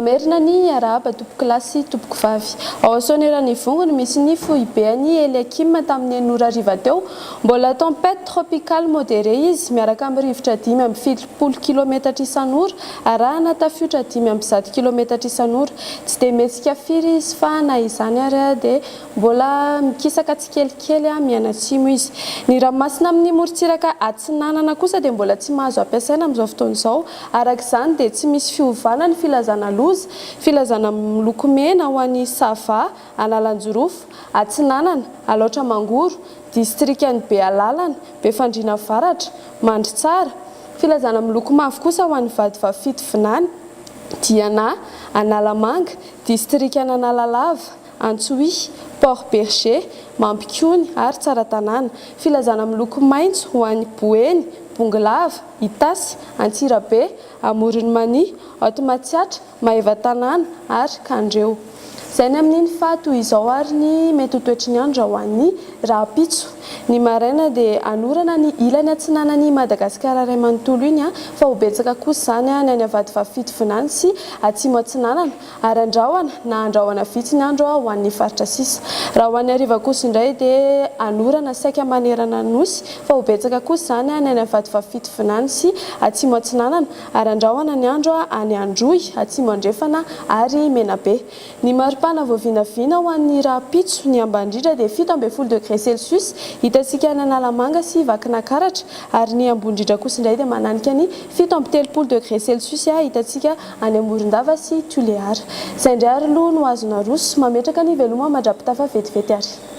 Mamerina ny araba tompoko lasy tompoko vavy. Ao Soanerany vongony misy ny foibeany Eliakim tamin'ny Anora Riva teo. Mbola tempête tropicale modérée izy miaraka amin'ny rivotra 5.7 kilometatra isan'ora arahana tafiotra 5.7 kilometatra isan'ora. Tsy dia metsika firy izy fa na izany ary dia mbola mikisaka tsikelikely mianatsimo izy. Ny ranomasina amin'ny morontsiraka Atsinanana kosa dia mbola tsy mahazo ampiasaina amin'izao fotoana izao. Araka izany dia tsy misy fiovana ny filazana loza, filazana miloko mena ho an'ny Sava, Analanjorofo, Atsinanana, Alaotra Mangoro, distrikan'ny Bealalana, Befandriana Avaratra, Mandritsara, filazana miloko mavo kosa ho an'ny Vadivavafito Vinany, Diana, Analamanga, distrikan'ny Analalava, Antsohy, Port Berger, Mampikony ary Tsaratanàna. Filazana miloko maitso ho an'ny Boeny, Bongolava, Itasy, Antsirabe, Amoron'ny Mania, Automatsiatra, Maevatanàna ary Kandreo. Izay ny amin'iny fa toy izao ary ny mety ho toetry ny andro ho an'ny Rahapitso. Ny maraina dia anorana ny ilany Atsinanan'i Madagasikara iray manontolo iny fa ho betsaka kosa izany ny any Vadivavafito Vinany sy atsimo Atsinanana ary andrahoana na andrahoana vitsy ny andro ho an'ny faritra sisa. Raha ho an'ny hariva kosa indray dia anorana saika manerana nosy fa ho betsaka kosa izany ny any Vadivavafito Vinany sy atsimo Atsinanana ary andrahoana ny andro any Androy, atsimo Andrefana ary Menabe. Ny maripana voavinavina ho an'ny Rahapitso ny ambandrindra dia 17 degré Celsius hitantsika any Analamanga sy Vakinakaratra ary ny ambondrindra kosa indray dia mananika ny 17 degré Celsius hitantsika any Amorondava sy Tuleara. Izay indray ary aloha no azona roso mametraka ny veloma mandrapitafa vetivety ary.